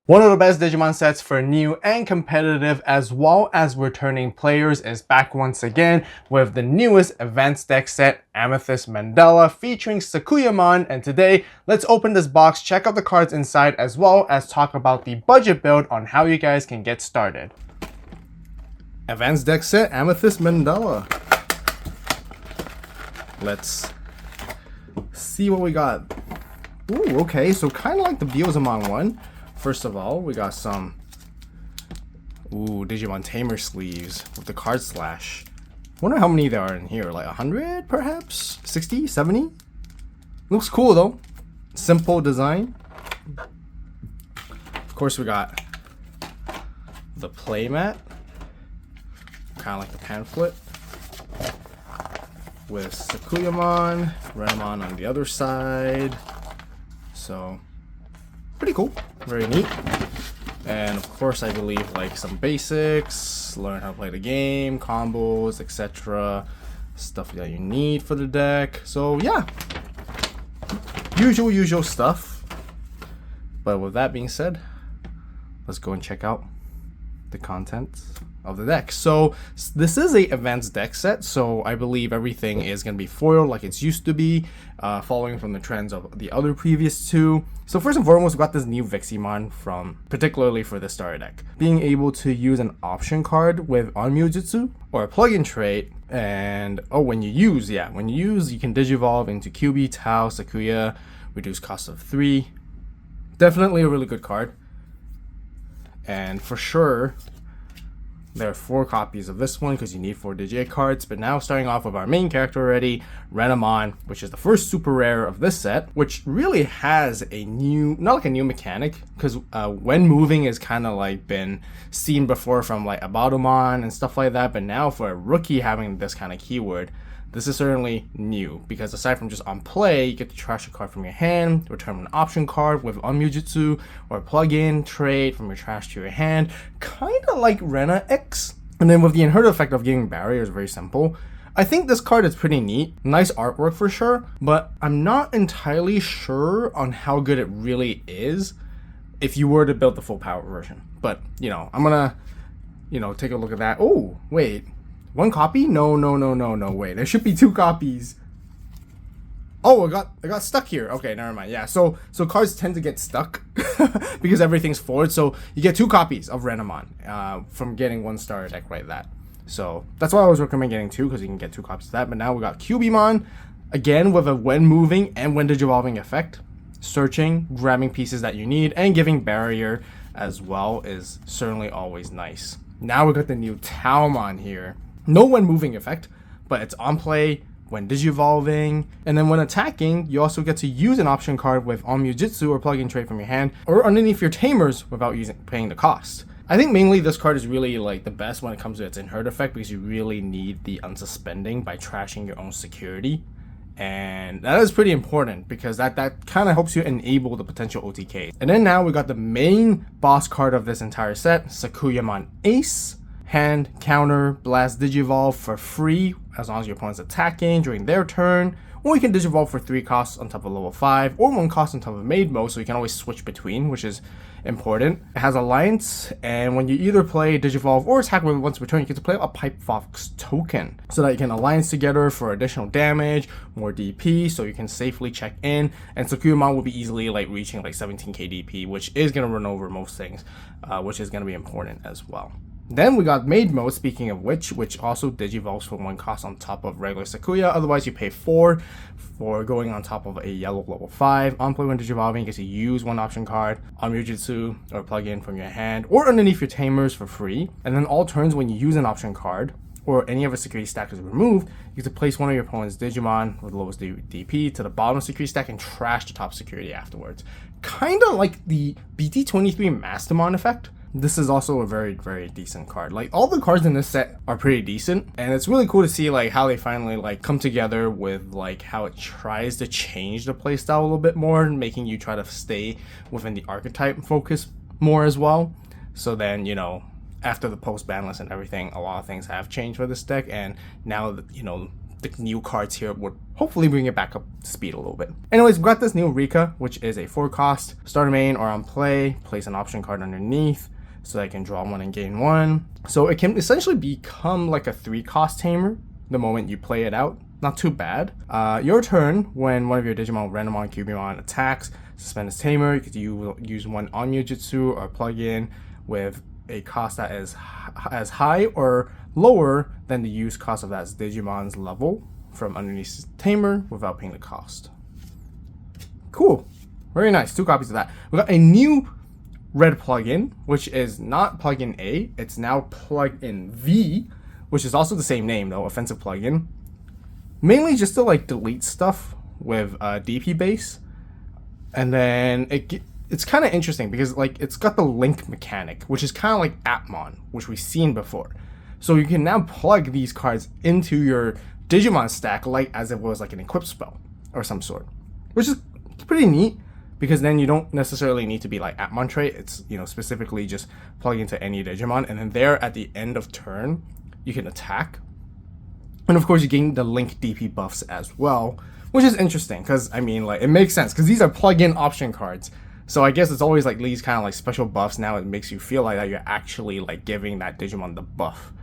One of the best Digimon sets for new and competitive as well as returning players is back once again with the newest advanced deck set, Amethyst Mandala, featuring Sakuyamon. And today, let's open this box, check out the cards inside, as well as talk about the budget build on how you guys can get started. Advanced deck set, Amethyst Mandala. Let's see what we got. Ooh, okay, so kind of like the Digimon one. First of all, we got some Digimon Tamer sleeves with the card slash. Wonder how many there are in here, like 100 perhaps? 60, 70? Looks cool though. Simple design. Of course we got the playmat, kind of like the pamphlet, with Sakuyamon, Renamon on the other side. So pretty cool, very neat. And of course I believe like some basics, learn how to play the game, combos, etc. Stuff that you need for the deck. So yeah, usual stuff. But with that being said, let's go and check out the contents of the deck. So this is a advanced deck set, so I believe everything is going to be foiled like it's used to be, following from the trends of the other previous two. So first and foremost, we got this new Vixemon particularly for the starter deck. Being able to use an option card with Onmyujutsu or a plug-in trait, and when you use, you can digivolve into QB, Tao, Sakuya, reduce cost of 3. Definitely a really good card. And for sure, there are 4 copies of this one because you need 4 Digi cards. But now starting off with our main character already, Renamon, which is the first super rare of this set, which really has a new, not like a new mechanic, because when moving is kind of like been seen before from like AVAULT and stuff like that. But now for a rookie having this kind of keyword, this is certainly new, because aside from just on play, you get to trash a card from your hand, return an option card with Onmyujutsu, or plug-in trade from your trash to your hand, kind of like Rena X. And then with the inherent effect of giving barriers, very simple. I think this card is pretty neat, nice artwork for sure, but I'm not entirely sure on how good it really is if you were to build the full power version. But, I'm gonna, take a look at that. Oh, wait. 1 copy? No, wait. There should be 2 copies. Oh, I got stuck here. Okay, never mind. Yeah, so cards tend to get stuck because everything's forward. So you get 2 copies of Renamon from getting 1 starter deck like that. So that's why I always recommend getting 2, because you can get 2 copies of that. But now we got Cubimon, again with a when moving and when digivolving effect. Searching, grabbing pieces that you need, and giving barrier as well is certainly always nice. Now we got the new Taomon here. No when moving effect, but it's on play when digivolving, and then when attacking, you also get to use an option card with Onmyujutsu or plug-in trade from your hand, or underneath your tamers without paying the cost. I think mainly this card is really like the best when it comes to its inherent effect, because you really need the unsuspending by trashing your own security. And that is pretty important, because that kind of helps you enable the potential OTKs. And then now we got the main boss card of this entire set, Sakuyamon Ace. Hand, counter, blast, digivolve for free as long as your opponent's attacking during their turn, or you can digivolve for 3 costs on top of level 5, or 1 cost on top of maid mode, so you can always switch between, which is important. It has Alliance, and when you either play digivolve or attack with it once per turn, you get to play a Pipe Fox token, so that you can alliance together for additional damage, more DP, so you can safely check in, and Sakuyamon will be easily like reaching like 17k DP, which is going to run over most things, which is going to be important as well. Then we got maid mode, speaking of which also digivolves for 1 cost on top of regular Sakuya. Otherwise you pay 4 for going on top of a yellow level 5. On play when digivolving, you get to use 1 option card on Onmyujutsu or plug in from your hand or underneath your tamers for free. And then all turns when you use an option card or any of a security stack is removed, you get to place one of your opponent's Digimon with the lowest DP to the bottom of security stack and trash the top security afterwards. Kinda like the BT23 Mastermon effect. This is also a very, very decent card. Like, all the cards in this set are pretty decent, and it's really cool to see like how they finally like come together with like how it tries to change the playstyle a little bit more, making you try to stay within the archetype focus more as well. So then, after the post ban list and everything, a lot of things have changed for this deck, and now the new cards here would hopefully bring it back up to speed a little bit. Anyways, we got this new Rika, which is a 4-cost. Start main or on play, place an option card underneath so I can draw 1 and gain 1. So it can essentially become like a 3-cost tamer the moment you play it out. Not too bad. Your turn, when one of your Digimon, Renamon, Cubimon attacks, suspend its tamer. You could use 1 Onmyujutsu or plug in with a cost that is as high or lower than the use cost of that Digimon's level from underneath his tamer without paying the cost. Cool. Very nice. 2 copies of that. We got a new red plugin, which is not plugin A, it's now plugin V, which is also the same name though, offensive plugin. Mainly just to like delete stuff with DP base. And then it's kind of interesting because like it's got the link mechanic, which is kind of like Atmon, which we've seen before. So you can now plug these cards into your Digimon stack like as it was like an equip spell or some sort, which is pretty neat because then you don't necessarily need to be like Atmon trait. It's, you know, specifically just plug into any Digimon, and then there at the end of turn you can attack, and of course you gain the link DP buffs as well, which is interesting because I mean, like, it makes sense because these are plug-in option cards. So I guess it's always like these kind of like special buffs. Now it makes you feel like that you're actually like giving that Digimon the buff,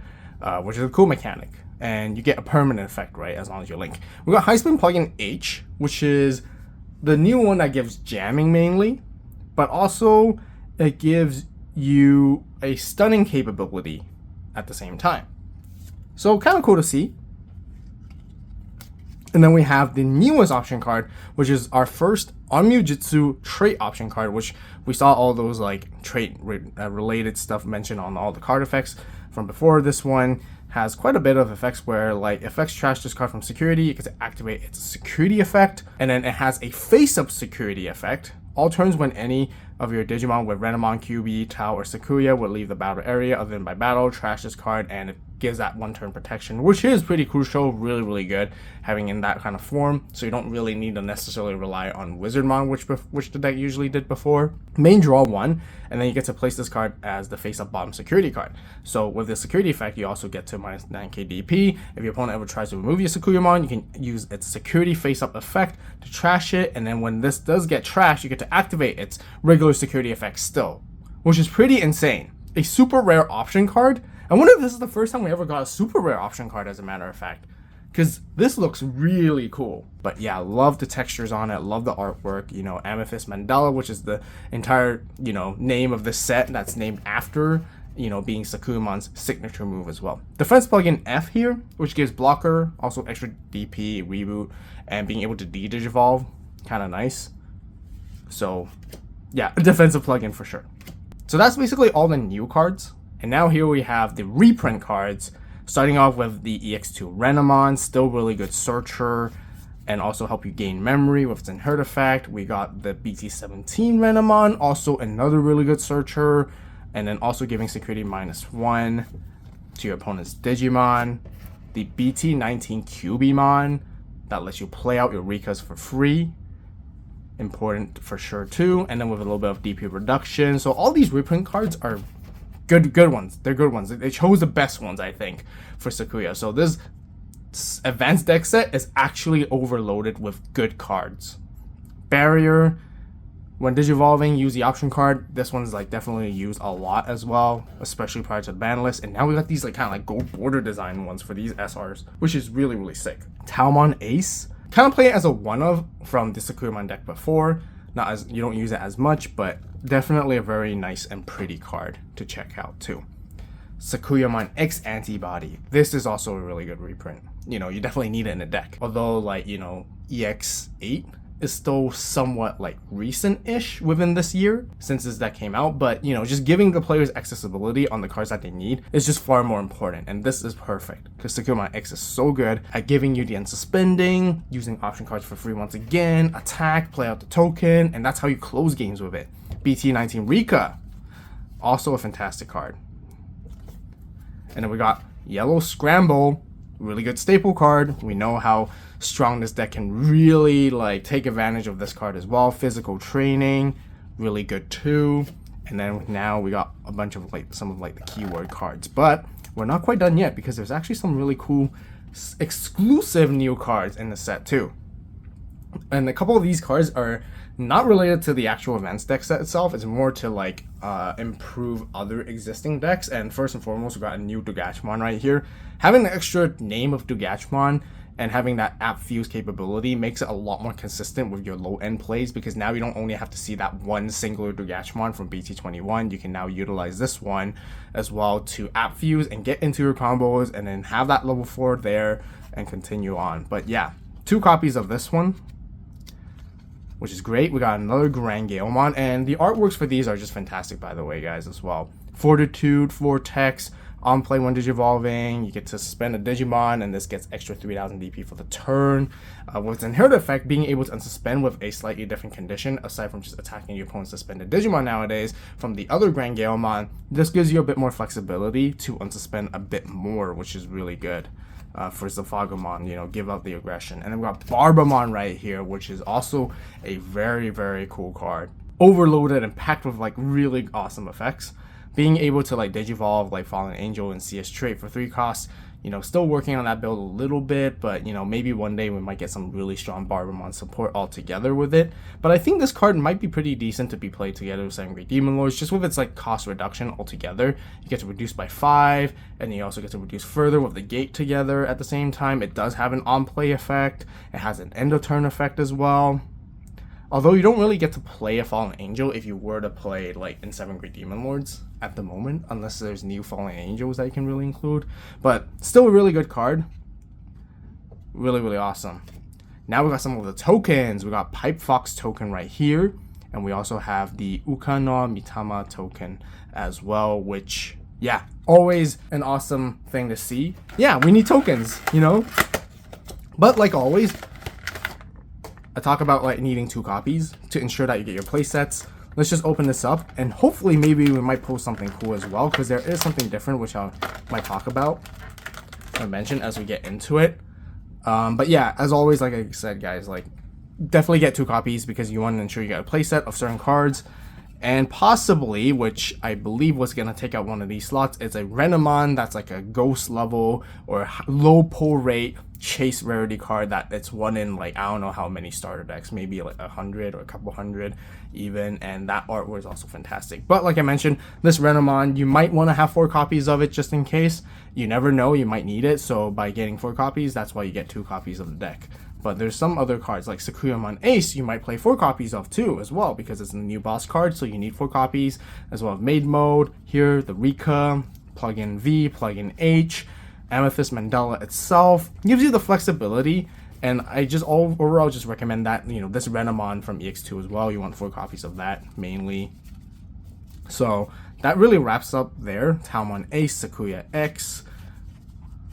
which is a cool mechanic. And you get a permanent effect, right, as long as you link. We got High Spin Plugin H, which is the new one that gives jamming mainly, but also it gives you a stunning capability at the same time. So kind of cool to see. And then we have the newest option card, which is our first Onmyujutsu trait option card, which we saw all those like trait related stuff mentioned on all the card effects from before. This one has quite a bit of effects where like effects trash this card from security, you can activate its security effect, and then it has a face-up security effect. All turns when any of your Digimon with Renamon, QB, Tao, or Sakuya would leave the battle area other than by battle, trash this card, and it gives that 1-turn protection, which is pretty crucial, really good, having in that kind of form, so you don't really need to necessarily rely on Wizardmon, which the deck usually did before. Main draw 1, and then you get to place this card as the face-up bottom security card. So with the security effect, you also get to minus 9k DP. If your opponent ever tries to remove your Sakuyamon, you can use its security face-up effect to trash it, and then when this does get trashed, you get to activate its regular security effect still, which is pretty insane. A super rare option card. I wonder if this is the first time we ever got a super rare option card, as a matter of fact, because this looks really cool. But yeah, love the textures on it, love the artwork. You know, Amethyst Mandala, which is the entire, you know, name of the set that's named after, you know, being Sakuyamon's signature move as well. Defense plugin F here, which gives blocker, also extra DP, reboot, and being able to de-digivolve, kind of nice. So yeah, a defensive plugin for sure. So that's basically all the new cards. And now here we have the reprint cards, starting off with the EX2 Renamon, still really good searcher, and also help you gain memory with its inherit effect. We got the BT17 Renamon, also another really good searcher, and then also giving security -1 to your opponent's Digimon. The BT19 Cubimon, that lets you play out your Rikas for free. Important for sure too, and then with a little bit of DP reduction. So all these reprint cards are good ones. They're good ones. They chose the best ones, I think, for Sakuya. So this advanced deck set is actually overloaded with good cards. Barrier, when digivolving, use the option card. This one's like definitely used a lot as well, especially prior to the ban list. And now we got these like kind of like gold border design ones for these SRs, which is really sick. Taomon Ace, kind of play it as a one-of from the Sakuyamon deck before. Not as, you don't use it as much, but definitely a very nice and pretty card to check out too. Sakuyamon X Antibody. This is also a really good reprint. You know, you definitely need it in a deck. Although, like, you know, EX8 is still somewhat like recent-ish within this year since this deck came out, but you know, just giving the players accessibility on the cards that they need is just far more important, and this is perfect because Sakuyamon X is so good at giving you the unsuspending, using option cards for free once again, attack, play out the token, and that's how you close games with it. BT19 Rika, also a fantastic card. And then we got Yellow Scramble, really good staple card. We know how strong this deck can really like take advantage of this card as well. Physical training, really good too. And then now we got a bunch of like some of like the keyword cards, but we're not quite done yet because there's actually some really cool exclusive new cards in the set too. And a couple of these cards are not related to the actual events deck set itself. It's more to like improve other existing decks. And first and foremost, we got a new digimon right here. Having the extra name of digimon and having that app fuse capability makes it a lot more consistent with your low end plays, because now you don't only have to see that one singular digimon from BT21. You can now utilize this one as well to app fuse and get into your combos, and then have that level 4 there and continue on. But yeah, 2 copies of this one, which is great. We got another Renamon, and the artworks for these are just fantastic, by the way, guys, as well. Fortitude, Vortex, on play when digivolving, you get to suspend a Digimon, and this gets extra 3000 DP for the turn. With its inherent effect, being able to unsuspend with a slightly different condition, aside from just attacking your opponent's suspended Digimon nowadays, from the other Renamon, this gives you a bit more flexibility to unsuspend a bit more, which is really good. For Sakuyamon, you know, give out the aggression. And then we got Barbamon right here, which is also a very, very cool card. Overloaded and packed with like really awesome effects. Being able to like digivolve like Fallen Angel and CS Trait for 3 costs, you know, still working on that build a little bit, but you know, maybe one day we might get some really strong Barbamon support altogether with it. But I think this card might be pretty decent to be played together with 7 Great Demon Lords, just with its like cost reduction altogether. You get to reduce by 5, and you also get to reduce further with the gate together at the same time. It does have an on-play effect. It has an end-of-turn effect as well. Although you don't really get to play a Fallen Angel if you were to play like in 7 Great Demon Lords at the moment, unless there's new Fallen Angels that you can really include. But still a really good card. Really, really awesome. Now we got some of the tokens. We got Pipe Fox token right here, and we also have the Uka no Mitama token as well, which, yeah, always an awesome thing to see. Yeah, we need tokens, you know? But like always, I talk about like needing 2 copies to ensure that you get your play sets. Let's just open this up, and hopefully maybe we might post something cool as well, because there is something different which I might talk about or mention as we get into it. But yeah, as always, like I said, guys, like definitely get 2 copies because you want to ensure you got a play set of certain cards. And possibly, which I believe was going to take out one of these slots, it's a Renamon that's like a ghost level or low pull rate chase rarity card that it's one in like I don't know how many starter decks, maybe like 100 or a couple hundred even, and that artwork is also fantastic. But like I mentioned, this Renamon, you might want to have 4 copies of it just in case. You never know, you might need it, so by getting 4 copies, that's why you get 2 copies of the deck. But there's some other cards like Sakuyamon Ace you might play 4 copies of too as well, because it's a new boss card, so you need 4 copies, as well as Maid Mode, here the Rika, plug-in V, plug-in H, Amethyst Mandala itself gives you the flexibility, and I just overall just recommend that, you know, this Renamon from EX2 as well, you want 4 copies of that mainly. So that really wraps up there. Talmon Ace, Sakuya X,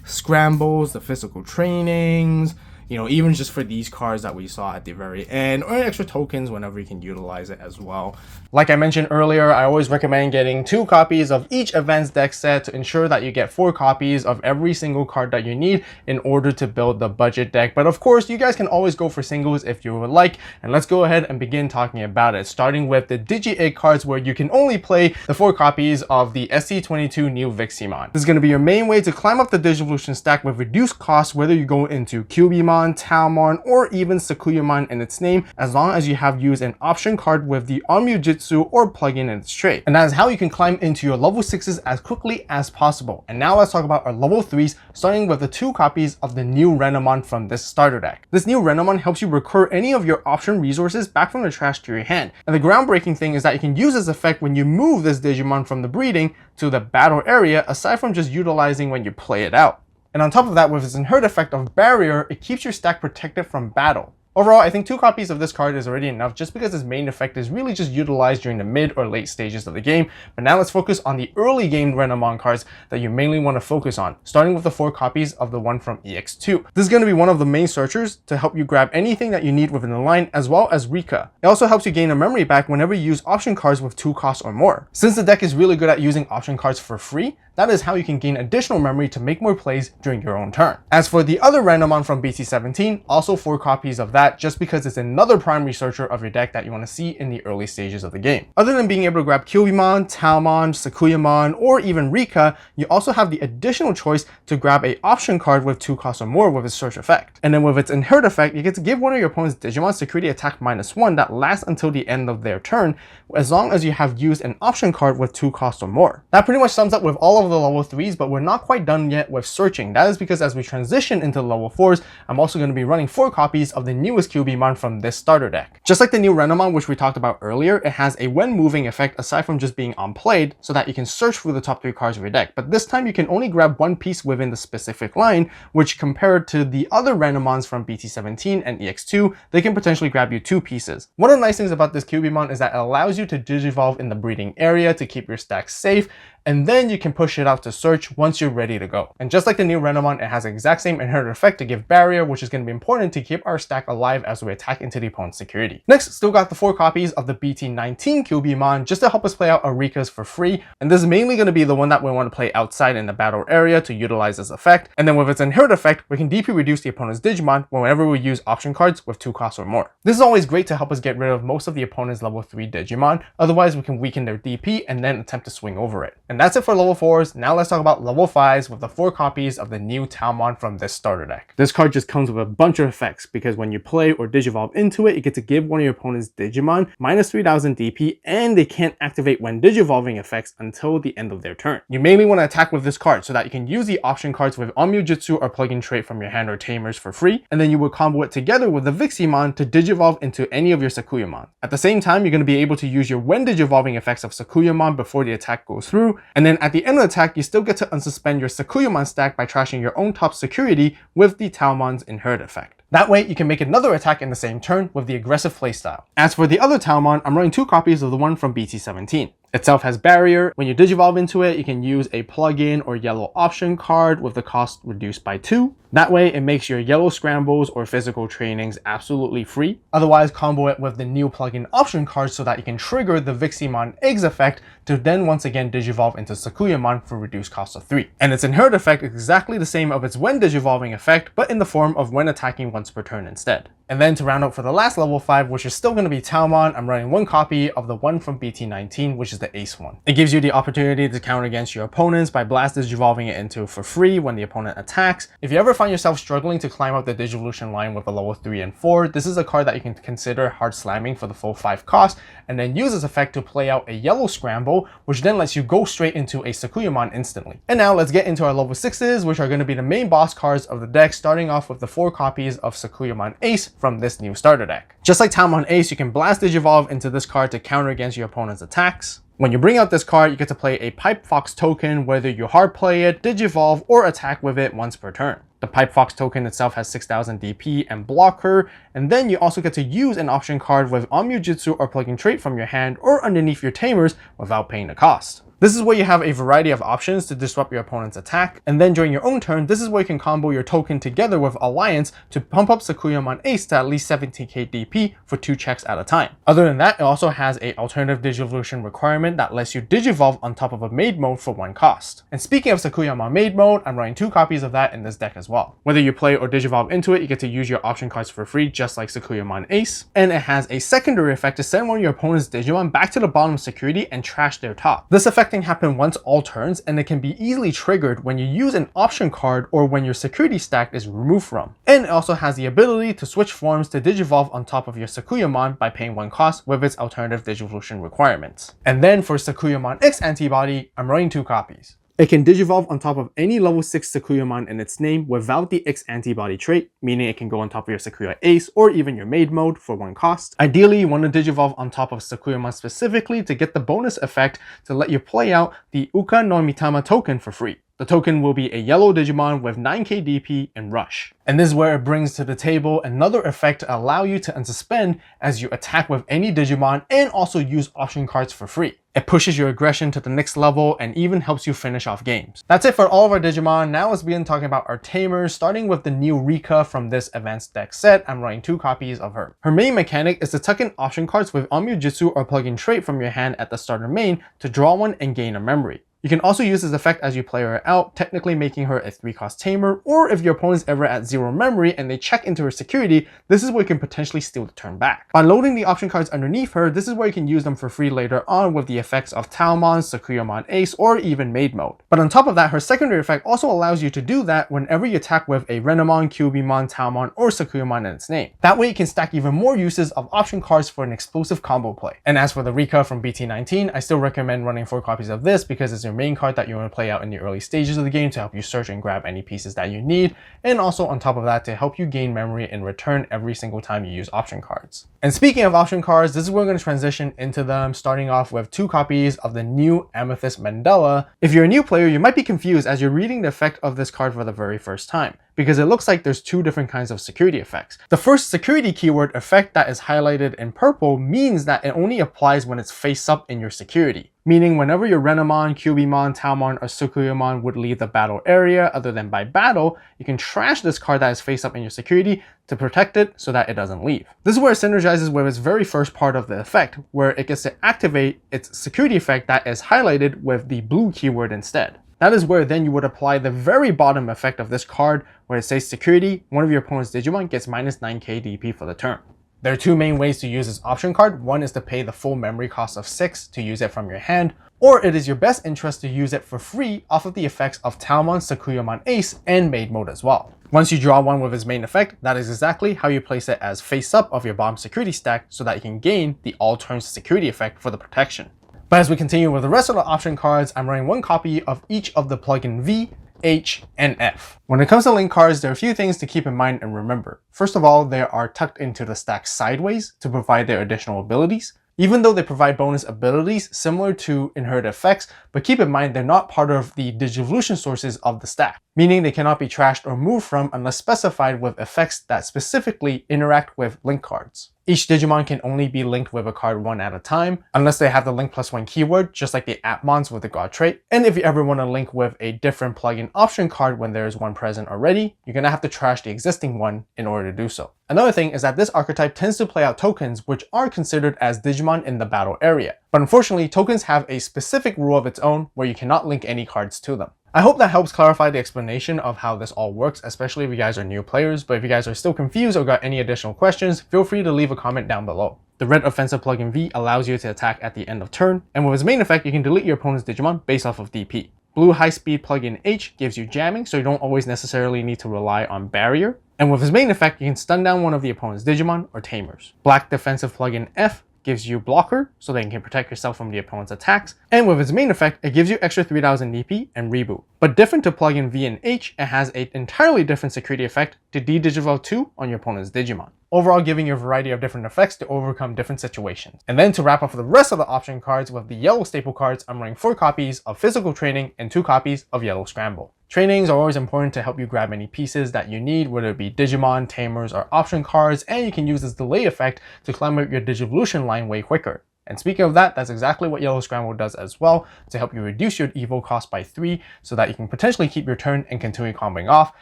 Scrambles, the physical trainings, you know, even just for these cards that we saw at the very end, or extra tokens whenever you can utilize it as well. Like I mentioned earlier, I always recommend getting 2 copies of each event's deck set to ensure that you get 4 copies of every single card that you need in order to build the budget deck. But of course, you guys can always go for singles if you would like, and let's go ahead and begin talking about it, starting with the Digi-Egg cards, where you can only play the 4 copies of the ST22 new Vixemon. This is going to be your main way to climb up the Digivolution stack with reduced costs, whether you go into Cubimon, Talmon, or even Sakuyamon in its name, as long as you have used an option card with the Onmyujutsu or plugin in its trait. And that is how you can climb into your level 6s as quickly as possible. And now let's talk about our level 3s, starting with the 2 copies of the new Renamon from this starter deck. This new Renamon helps you recur any of your option resources back from the trash to your hand. And the groundbreaking thing is that you can use this effect when you move this Digimon from the breeding to the battle area, aside from just utilizing when you play it out. And on top of that, with its inherent effect of barrier, it keeps your stack protected from battle. Overall, I think 2 copies of this card is already enough, just because its main effect is really just utilized during the mid or late stages of the game. But now let's focus on the early game Renamon cards that you mainly want to focus on, starting with the 4 copies of the one from EX2. This is going to be one of the main searchers to help you grab anything that you need within the line, as well as Rika. It also helps you gain a memory back whenever you use option cards with 2 costs or more. Since the deck is really good at using option cards for free, That is how you can gain additional memory to make more plays during your own turn. As for the other Renamon from BT17, also 4 copies of that, just because it's another primary searcher of your deck that you want to see in the early stages of the game. Other than being able to grab Kyubimon, Talmon, Sakuyamon, or even Rika, you also have the additional choice to grab a option card with 2 costs or more with its search effect. And then with its inherit effect, you get to give one of your opponent's Digimon security attack -1 that lasts until the end of their turn, as long as you have used an option card with 2 costs or more. That pretty much sums up with all of the level 3s, but we're not quite done yet with searching. That is because as we transition into level 4s, I'm also going to be running 4 copies of the newest Kyubimon from this starter deck. Just like the new Renamon, which we talked about earlier, it has a when moving effect aside from just being unplayed, so that you can search through the top 3 cards of your deck. But this time you can only grab 1 piece within the specific line, which compared to the other Renamons from BT17 and EX2, they can potentially grab you 2 pieces. One of the nice things about this Kyubimon is that it allows you to digivolve in the breeding area to keep your stack safe, and then you can push it out to search once you're ready to go. And just like the new Renamon, it has the exact same inherent effect to give barrier, which is going to be important to keep our stack alive as we attack into the opponent's security. Next, still got the 4 copies of the BT19 Kyubimon just to help us play out our Rikas for free. And this is mainly going to be the one that we want to play outside in the battle area to utilize this effect. And then with its inherent effect, we can DP reduce the opponent's Digimon whenever we use option cards with 2 costs or more. This is always great to help us get rid of most of the opponent's level 3 Digimon. Otherwise, we can weaken their DP and then attempt to swing over it. And that's it for level 4s. Now let's talk about level 5s with the 4 copies of the new Talmon from this starter deck. This card just comes with a bunch of effects because when you play or digivolve into it, you get to give one of your opponent's Digimon -3000 DP, and they can't activate when digivolving effects until the end of their turn. You mainly want to attack with this card so that you can use the option cards with Onmyo Jutsu or plug-in trait from your hand or Tamers for free, and then you would combo it together with the Vixemon to digivolve into any of your Sakuyamon. At the same time, you're going to be able to use your when digivolving effects of Sakuyamon before the attack goes through, and then at the end of the attack, you still get to unsuspend your Sakuyamon stack by trashing your own top security with the Talmon's inherit effect. That way, you can make another attack in the same turn with the aggressive playstyle. As for the other Talmon, I'm running 2 copies of the one from BT17. Itself has barrier. When you digivolve into it, you can use a plug-in or yellow option card with the cost reduced by 2. That way, it makes your yellow scrambles or physical trainings absolutely free. Otherwise, combo it with the new plug-in option card so that you can trigger the Vixemon eggs effect to then once again digivolve into Sakuyamon for reduced cost of 3. And its inherit effect is exactly the same of its when digivolving effect, but in the form of when attacking once per turn instead. And then to round out for the last level 5, which is still going to be Talmon, I'm running 1 copy of the one from BT19, which is the Ace one. It gives you the opportunity to counter against your opponents by blast digivolving it into for free when the opponent attacks. If you ever find yourself struggling to climb up the Digivolution line with a level 3 and 4, this is a card that you can consider hard slamming for the full 5 cost, and then use this effect to play out a yellow scramble, which then lets you go straight into a Sakuyamon instantly. And now let's get into our level 6s, which are going to be the main boss cards of the deck, starting off with the 4 copies of Sakuyamon Ace from this new starter deck. Just like Talmon Ace, you can blast digivolve into this card to counter against your opponent's attacks. When you bring out this card, you get to play a Pipe Fox token, whether you hard play it, digivolve, or attack with it once per turn. The Pipe Fox token itself has 6000 DP and blocker, and then you also get to use an option card with Onmyo Jutsu or plug-in trait from your hand or underneath your Tamers without paying the cost. This is where you have a variety of options to disrupt your opponent's attack, and then during your own turn, this is where you can combo your token together with Alliance to pump up Sakuyamon Ace to at least 17k DP for 2 checks at a time. Other than that, it also has an alternative Digivolution requirement that lets you digivolve on top of a Maid mode for 1 cost. And speaking of Sakuyamon Maid mode, I'm running 2 copies of that in this deck as well. Whether you play or digivolve into it, you get to use your option cards for free, just like Sakuyamon Ace, and it has a secondary effect to send one of your opponent's Digimon back to the bottom of security and trash their top. This effect can happen once all turns, and it can be easily triggered when you use an option card or when your security stack is removed from. And it also has the ability to switch forms to digivolve on top of your Sakuyamon by paying 1 cost with its alternative Digivolution requirements. And then for Sakuyamon X antibody, I'm running 2 copies. It can digivolve on top of any level 6 Sakuyamon in its name without the X antibody trait, meaning it can go on top of your Sakuya Ace or even your Maid mode for 1 cost. Ideally, you want to digivolve on top of Sakuyamon specifically to get the bonus effect to let you play out the Uka no Mitama token for free. The token will be a yellow Digimon with 9k DP and Rush. And this is where it brings to the table another effect to allow you to unsuspend as you attack with any Digimon and also use option cards for free. It pushes your aggression to the next level and even helps you finish off games. That's it for all of our Digimon. Now let's begin talking about our Tamers, starting with the new Rika from this advanced deck set. I'm running 2 copies of her. Her main mechanic is to tuck in option cards with Onmyo Jutsu or plug-in trait from your hand at the starter main to draw one and gain a memory. You can also use this effect as you play her out, technically making her a 3-cost tamer, or if your opponent's ever at 0 memory and they check into her security, this is where you can potentially steal the turn back. By loading the option cards underneath her, this is where you can use them for free later on with the effects of Talmon, Sakuyamon Ace, or even Maid Mode. But on top of that, her secondary effect also allows you to do that whenever you attack with a Renamon, Cubimon, Talmon, or Sakuyamon in its name. That way you can stack even more uses of option cards for an explosive combo play. And as for the Rika from BT19, I still recommend running 4 copies of this because it's your main card that you want to play out in the early stages of the game to help you search and grab any pieces that you need, and also on top of that to help you gain memory in return every single time you use option cards. And speaking of option cards, this is where we're going to transition into them, starting off with 2 copies of the new Amethyst Mandala. If you're a new player, you might be confused as you're reading the effect of this card for the very first time, because it looks like there's 2 different kinds of security effects. The first security keyword effect that is highlighted in purple means that it only applies when it's face up in your security. Meaning whenever your Renamon, Cubimon, Talmon, or Sakuyamon would leave the battle area other than by battle, you can trash this card that is face up in your security to protect it so that it doesn't leave. This is where it synergizes with its very first part of the effect, where it gets to activate its security effect that is highlighted with the blue keyword instead. That is where then you would apply the very bottom effect of this card where it says security, one of your opponent's Digimon gets minus 9k DP for the turn. There are 2 main ways to use this option card. One is to pay the full memory cost of 6 to use it from your hand, or it is your best interest to use it for free off of the effects of Talmon, Sakuyamon Ace, and Maid Mode as well. Once you draw one with its main effect, that is exactly how you place it as face up of your bottom security stack so that you can gain the all turns security effect for the protection. But as we continue with the rest of the option cards, I'm running 1 copy of each of the plugin V, H, and F. When it comes to link cards, there are a few things to keep in mind and remember. First of all, they are tucked into the stack sideways to provide their additional abilities. Even though they provide bonus abilities similar to inherited effects, but keep in mind they're not part of the digivolution sources of the stack, meaning they cannot be trashed or moved from unless specified with effects that specifically interact with link cards. Each Digimon can only be linked with a card 1 at a time, unless they have the link +1 keyword, just like the Appmons with the God trait. And if you ever want to link with a different plugin option card when there is one present already, you're going to have to trash the existing one in order to do so. Another thing is that this archetype tends to play out tokens which are considered as Digimon in the battle area. But unfortunately, tokens have a specific rule of its own where you cannot link any cards to them. I hope that helps clarify the explanation of how this all works, especially if you guys are new players, but if you guys are still confused or got any additional questions, feel free to leave a comment down below. The red offensive plugin V allows you to attack at the end of turn, and with its main effect, you can delete your opponent's Digimon based off of DP. Blue high-speed plugin H gives you jamming, so you don't always necessarily need to rely on barrier. And with his main effect, you can stun down one of the opponent's Digimon or Tamers. Black defensive plugin F gives you blocker, so that you can protect yourself from the opponent's attacks. And with its main effect, it gives you extra 3000 DP and reboot. But different to plugin V and H, it has an entirely different security effect to de-digivolve 2 on your opponent's Digimon. Overall giving you a variety of different effects to overcome different situations. And then to wrap up the rest of the option cards with the yellow staple cards, I'm running 4 copies of Physical Training and 2 copies of Yellow Scramble. Trainings are always important to help you grab any pieces that you need, whether it be Digimon, Tamers, or option cards, and you can use this delay effect to climb up your Digivolution line way quicker. And speaking of that, that's exactly what Yellow Scramble does as well, to help you reduce your evo cost by 3 so that you can potentially keep your turn and continue comboing off,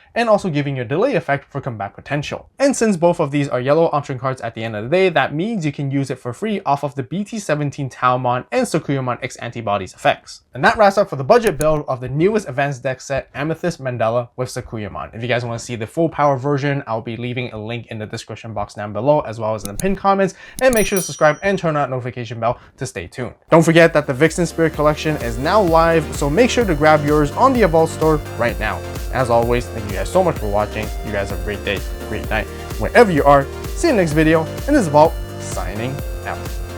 and also giving you a delay effect for comeback potential. And since both of these are yellow option cards at the end of the day, that means you can use it for free off of the BT17 Talmon and Sakuyamon X Antibodies effects. And that wraps up for the budget build of the newest advanced deck set, Amethyst Mandala with Sakuyamon. If you guys want to see the full power version, I'll be leaving a link in the description box down below, as well as in the pinned comments, and make sure to subscribe and turn on notification bell to stay tuned. Don't forget that the Vixen Spirit collection is now live, so make sure to grab yours on the AVAULT store right now. As always, thank you guys so much for watching. You guys have a great day, great night, wherever you are. See you in the next video, and this is AVAULT signing out.